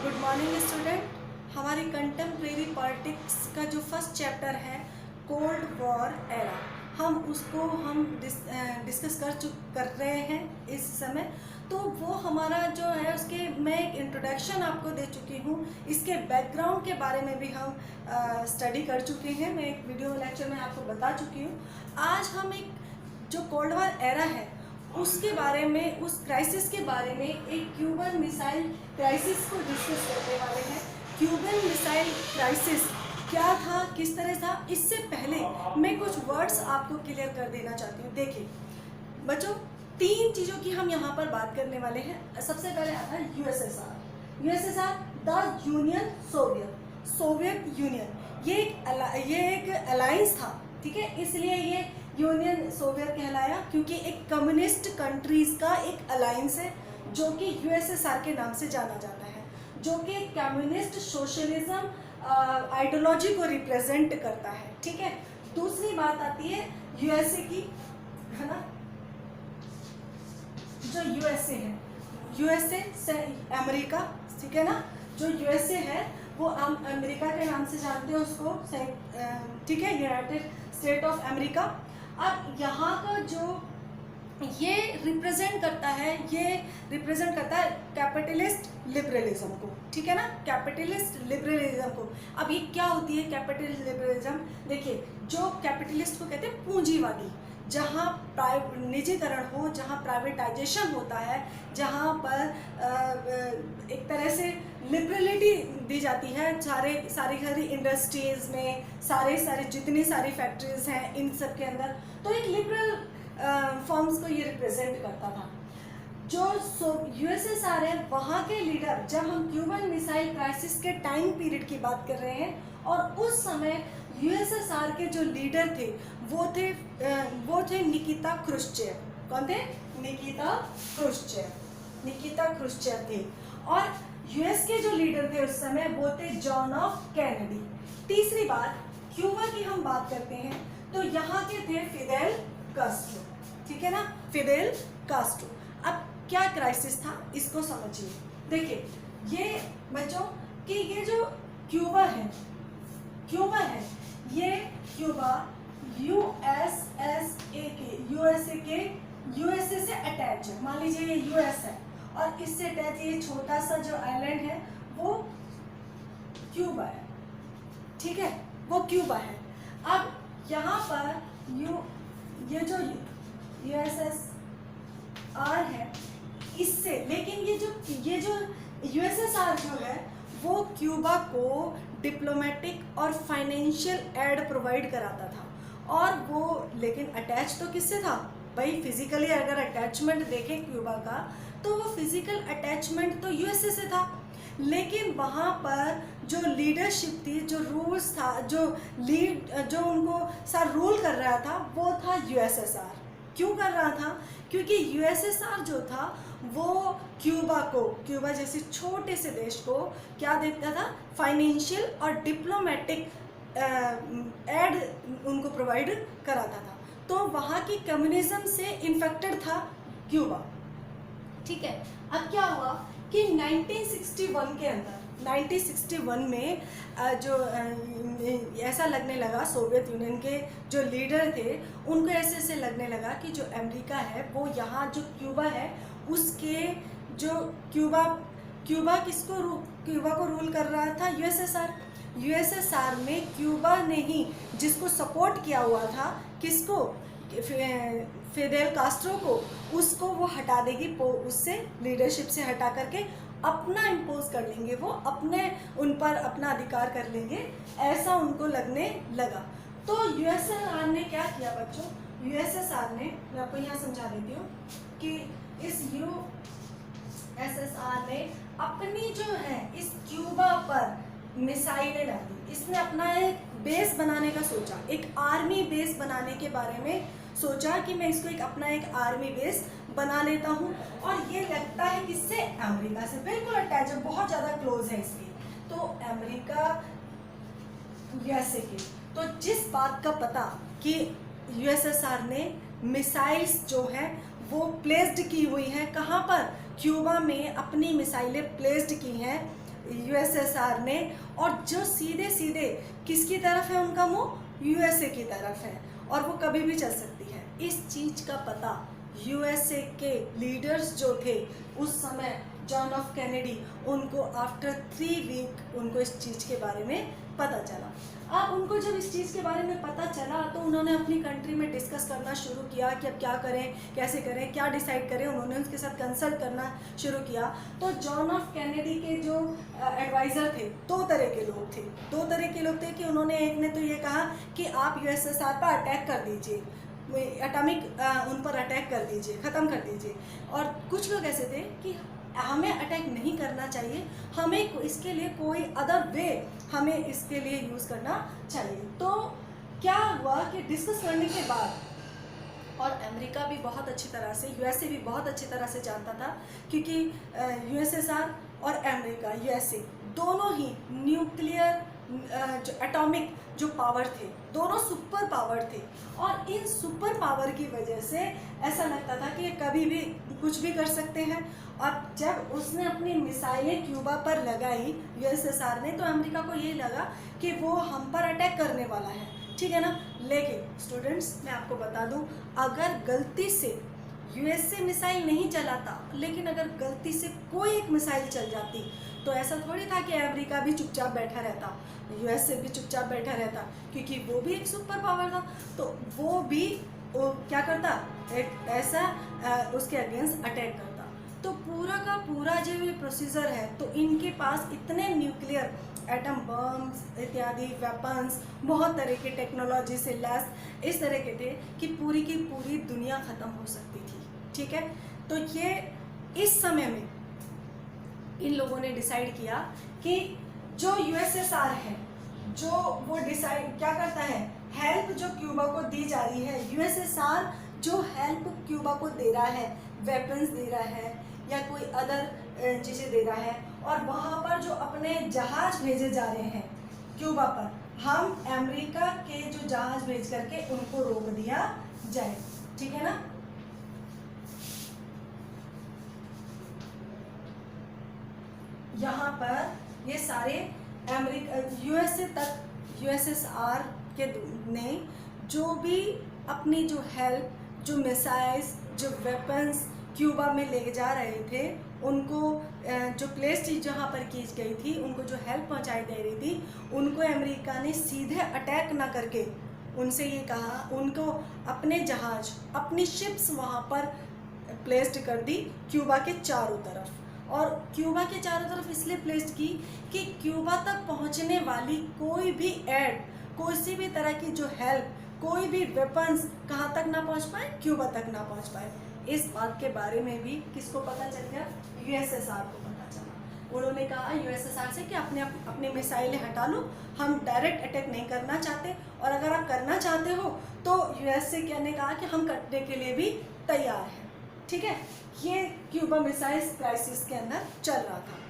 Good morning student. हमारी contemporary politics का जो फर्स्ट चैप्टर है कोल्ड वॉर एरा, हम डिस्कस कर रहे हैं इस समय। तो वो हमारा जो है उसके मैं एक इंट्रोडक्शन आपको दे चुकी हूँ। इसके बैकग्राउंड के बारे में भी हम स्टडी कर चुके हैं। मैं एक वीडियो लेक्चर में आपको बता चुकी हूँ। आज हम एक जो कोल्ड वॉर एरा है उसके बारे में, उस क्राइसिस के बारे में, एक क्यूबन मिसाइल क्राइसिस को डिस्कस करने वाले हैं। क्यूबन मिसाइल क्राइसिस क्या था, किस तरह था। इससे पहले मैं कुछ वर्ड्स आपको क्लियर कर देना चाहती हूँ। देखिए बच्चों, तीन चीज़ों की हम यहाँ पर बात करने वाले हैं। सबसे पहले आता है USSR, the union Soviet union. ये एक अलायंस था, ठीक है, इसलिए ये यूनियन सोवियत कहलाया, क्योंकि एक कम्युनिस्ट कंट्रीज का एक अलायंस है जो कि यूएसएसआर के नाम से जाना जाता है, जो कि कम्युनिस्ट सोशलिज्म आइडियोलॉजी को रिप्रेजेंट करता है, ठीक है। दूसरी बात आती है यूएसए की, है ना। जो यूएसए है, यूएसए से अमेरिका, ठीक है ना। जो यूएसए है वो हम अमेरिका के नाम से जानते हैं उसको, ठीक है, यूनाइटेड स्टेट ऑफ अमेरिका। अब यहाँ का जो ये रिप्रेजेंट करता है कैपिटलिस्ट लिबरलिज्म को, ठीक है ना, कैपिटलिस्ट लिबरलिज्म को। अब ये क्या होती है कैपिटलिस्ट लिबरलिज्म? देखिए, जो कैपिटलिस्ट को कहते हैं पूंजीवादी, जहाँ निजीकरण हो, जहाँ प्राइवेटाइजेशन होता है, जहाँ पर एक तरह से लिबरलिटी दी जाती है सारी इंडस्ट्रीज में, सारे जितनी सारी फैक्ट्रीज हैं इन सब के अंदर। तो एक लिबरल फॉर्म्स को ये रिप्रेजेंट करता था। जो यूएसएसआर है वहाँ के लीडर, जब हम क्यूबन मिसाइल क्राइसिस के टाइम पीरियड की बात कर रहे हैं, और उस समय यूएसएसआर के जो लीडर थे वो थे निकिता क्रुश्चेव। कौन थे? निकिता क्रुश्चेव थे। और यूएस के जो लीडर थे उस समय वो थे जॉन ऑफ कैनेडी। तीसरी बात, क्यूबा की हम बात करते हैं तो यहाँ के थे फिदेल कास्ट्रो, ठीक है ना, फिदेल कास्ट्रो। अब क्या क्राइसिस था इसको समझिए। देखिए ये बच्चों कि ये जो क्यूबा है ये क्यूबा यूएसए से अटैच है। मान लीजिए ये यूएस है और इससे अटैच ये छोटा सा जो आइलैंड है वो क्यूबा है, ठीक है, वो क्यूबा है। अब यहाँ पर ये जो यूएसएसआर है इससे, लेकिन ये जो यूएसएसआर जो है वो क्यूबा को डिप्लोमेटिक और फाइनेंशियल एड प्रोवाइड कराता था। और वो लेकिन अटैच तो किससे था भाई? फिजिकली अगर अटैचमेंट देखें क्यूबा का तो वो फिजिकल अटैचमेंट तो यूएसए से था, लेकिन वहाँ पर जो लीडरशिप थी, जो रूल्स था, जो उनको सारा रूल कर रहा था वो था यूएसएसआर। क्यों कर रहा था? क्योंकि यूएसएसआर जो था वो क्यूबा जैसे छोटे से देश को क्या देता था? फाइनेंशियल और डिप्लोमेटिक एड उनको प्रोवाइड कराता था। तो वहाँ की कम्युनिज्म से इन्फेक्टेड था क्यूबा, ठीक है। अब क्या हुआ कि 1961 के अंदर, 1961 में जो ऐसा लगने लगा, सोवियत यूनियन के जो लीडर थे उनको ऐसे लगने लगा कि जो अमेरिका है वो यहाँ जो क्यूबा है उसके जो क्यूबा को रूल कर रहा था यूएसएसआर में क्यूबा ने ही जिसको सपोर्ट किया हुआ था, किसको? फिदेल कास्ट्रो को, उसको वो हटा देगी, उससे लीडरशिप से हटा करके अपना इम्पोज कर लेंगे, वो उन पर अपना अधिकार कर लेंगे, ऐसा उनको लगने लगा। तो यूएसएसआर ने क्या किया बच्चों? यूएसएसआर ने, मैं आपको यहाँ समझा देती हूँ कि इस यूएसएसआर ने अपनी जो है इस क्यूबा पर मिसाइलें डाली। इसने अपना एक बेस बनाने का सोचा, एक आर्मी बेस बनाने के बारे में सोचा कि मैं इसको अपना एक आर्मी बेस बना लेता हूँ। और ये लगता है किससे? अमेरिका से बिल्कुल अटैच है, बहुत ज़्यादा क्लोज है इसके। तो अमेरिका यूएसए के, तो जिस बात का पता कि यूएसएसआर ने मिसाइल्स जो है वो प्लेस्ड की हुई हैं, कहाँ पर? क्यूबा में अपनी मिसाइलें प्लेस्ड की हैं यूएसएसआर ने, और जो सीधे सीधे किसकी तरफ है उनका मुंह, यूएसए की तरफ है, और वो कभी भी चल सकती है। इस चीज़ का पता यूएसए के लीडर्स जो थे उस समय, जॉन एफ कैनेडी, उनको आफ्टर 3 वीक उनको इस चीज़ के बारे में पता चला। अब उनको जब इस चीज़ के बारे में पता चला तो उन्होंने अपनी कंट्री में डिस्कस करना शुरू किया कि अब क्या करें, कैसे करें, क्या डिसाइड करें। उन्होंने उसके साथ कंसल्ट करना शुरू किया। तो जॉन एफ कैनेडी के जो एडवाइज़र थे, 2 तरह के लोग थे। 2 तरह के लोग थे कि उन्होंने, एक ने तो ये कहा कि आप यूएसएसआर पर अटैक कर दीजिए, एटॉमिक उन पर अटैक कर दीजिए, ख़त्म कर दीजिए। और कुछ लोग ऐसे थे कि हमें अटैक नहीं करना चाहिए, हमें इसके लिए कोई अदर वे हमें इसके लिए यूज़ करना चाहिए। तो क्या हुआ कि डिस्कस करने के बाद, और अमेरिका भी बहुत अच्छी तरह से, यूएसए भी बहुत अच्छी तरह से जानता था, क्योंकि यूएसएसआर और अमेरिका, यूएसए दोनों ही न्यूक्लियर जो एटॉमिक जो पावर थे, दोनों सुपर पावर थे। और इन सुपर पावर की वजह से ऐसा लगता था कि कभी भी कुछ भी कर सकते हैं। और जब उसने अपनी मिसाइलें क्यूबा पर लगाई यूएसएसआर ने, तो अमेरिका को ये लगा कि वो हम पर अटैक करने वाला है, ठीक है ना। लेकिन स्टूडेंट्स, मैं आपको बता दूं, अगर गलती से यूएसए मिसाइल नहीं चलाता, लेकिन अगर गलती से कोई एक मिसाइल चल जाती, तो ऐसा थोड़ी था कि अमेरिका भी चुपचाप बैठा रहता, यूएसए भी चुपचाप बैठा रहता, क्योंकि वो भी एक सुपर पावर था। तो वो भी क्या करता, एक ऐसा उसके अगेंस्ट अटैक करता। तो पूरा का पूरा जो ये प्रोसीजर है, तो इनके पास इतने न्यूक्लियर एटम बम्स इत्यादि वेपन्स, बहुत तरह के टेक्नोलॉजी से लैस इस तरह के थे कि पूरी की पूरी दुनिया ख़त्म हो सकती थी, ठीक है। तो ये इस समय में इन लोगों ने डिसाइड किया कि जो यूएसएसआर है, जो वो डिसाइड क्या करता है, हेल्प जो क्यूबा को दी जा रही है, यूएसएसआर जो हेल्प क्यूबा को दे रहा है, वेपन्स दे रहा है या कोई अदर चीज़ें दे रहा है, और वहाँ पर जो अपने जहाज भेजे जा रहे हैं क्यूबा पर, हम अमेरिका के जो जहाज भेज करके उनको रोक दिया जाए, ठीक है ना। यहाँ पर ये सारे अमेरिका, यूएसए तक, यूएसएसआर के ने जो भी अपनी जो हेल्प, जो मिसाइल्स, जो वेपन्स क्यूबा में ले जा रहे थे, उनको जो प्लेस जहाँ पर की गई थी, उनको जो हेल्प पहुँचाई दे रही थी, उनको अमेरिका ने सीधे अटैक ना करके उनसे ये कहा, उनको अपने जहाज, अपनी शिप्स वहाँ पर प्लेस्ड कर दी क्यूबा के चारों तरफ। और क्यूबा के चारों तरफ इसलिए प्लेस्ड की कि क्यूबा तक पहुँचने वाली कोई भी एड, कोई सी भी तरह की जो हेल्प, कोई भी वेपन्स कहाँ तक ना पहुँच पाए, क्यूबा तक ना पहुँच पाए। इस बात के बारे में भी किसको पता चल गया, यूएसएसआर को पता चला। उन्होंने कहा यूएसएसआर से कि अपने मिसाइलें हटा लो, हम डायरेक्ट अटैक नहीं करना चाहते, और अगर आप करना चाहते हो तो यूएसए ने कहा कि हम करने के लिए भी तैयार हैं, ठीक है। ये क्यूबा मिसाइल क्राइसिस के अंदर चल रहा था।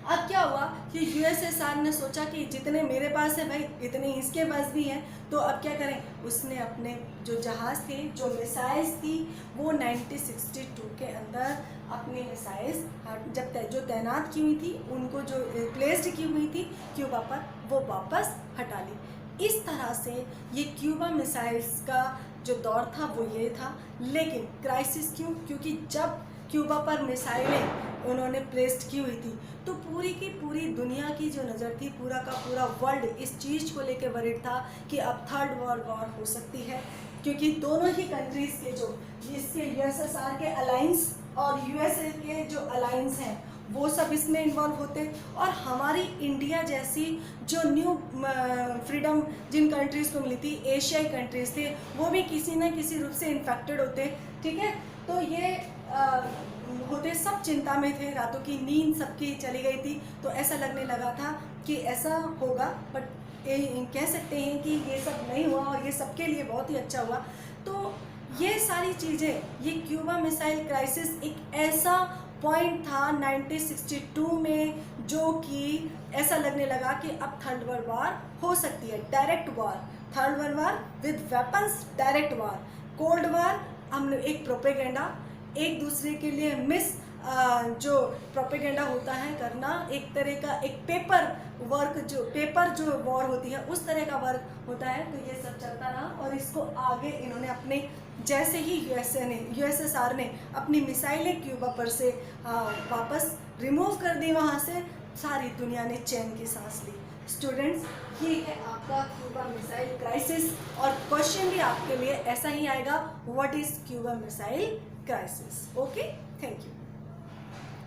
अब क्या हुआ कि यूएसएसआर ने सोचा कि जितने मेरे पास है भाई, इतने इसके पास भी हैं, तो अब क्या करें। उसने अपने जो जहाज़ थे, जो मिसाइल्स थी, वो 1962 के अंदर अपनी मिसाइल्स जब जो तैनात की हुई थी, उनको जो प्लेस्ड की हुई थी क्यूबा पर, वो वापस हटा ली। इस तरह से ये क्यूबा मिसाइल्स का जो दौर था वो ये था। लेकिन क्राइसिस क्यों, क्योंकि जब क्यूबा पर मिसाइलें उन्होंने प्लेस्ड की हुई थी, तो पूरी की पूरी दुनिया की जो नज़र थी, पूरा का पूरा वर्ल्ड इस चीज़ को लेकर वरीड था कि अब थर्ड वर्ल्ड वॉर हो सकती है, क्योंकि दोनों ही कंट्रीज़ के जो इसके यूएसएसआर के अलायंस और यूएसए के जो अलायंस हैं, वो सब इसमें इन्वॉल्व होते, और हमारी इंडिया जैसी जो न्यू फ्रीडम जिन कंट्रीज़ को मिली थी, एशियाई कंट्रीज़ थे, वो भी किसी न किसी रूप से इन्फेक्टेड होते, ठीक है। तो ये होते सब चिंता में थे, रातों की नींद सबकी चली गई थी। तो ऐसा लगने लगा था कि ऐसा होगा, बट कह सकते हैं कि ये सब नहीं हुआ, और ये सबके लिए बहुत ही अच्छा हुआ। तो ये सारी चीज़ें, ये क्यूबा मिसाइल क्राइसिस एक ऐसा पॉइंट था 1962 में, जो कि ऐसा लगने लगा कि अब थर्ड वर्ल्ड वॉर हो सकती है, direct war, third world war with weapons, direct war. Cold war, हम एक प्रोपेगेंडा, एक दूसरे के लिए जो प्रोपेगेंडा होता है करना, एक तरह का एक पेपर जो वॉर होती है उस तरह का वर्क होता है। तो ये सब चलता रहा और इसको आगे इन्होंने अपने जैसे ही यूएसएसआर ने अपनी मिसाइलें क्यूबा पर से वापस रिमूव कर दी, वहाँ से सारी दुनिया ने चैन की सांस ली। स्टूडेंट्स, ये है आपका क्यूबा मिसाइल क्राइसिस और क्वेश्चन भी आपके लिए ऐसा ही आएगा, what is Cuba missile crisis. Okay, thank you.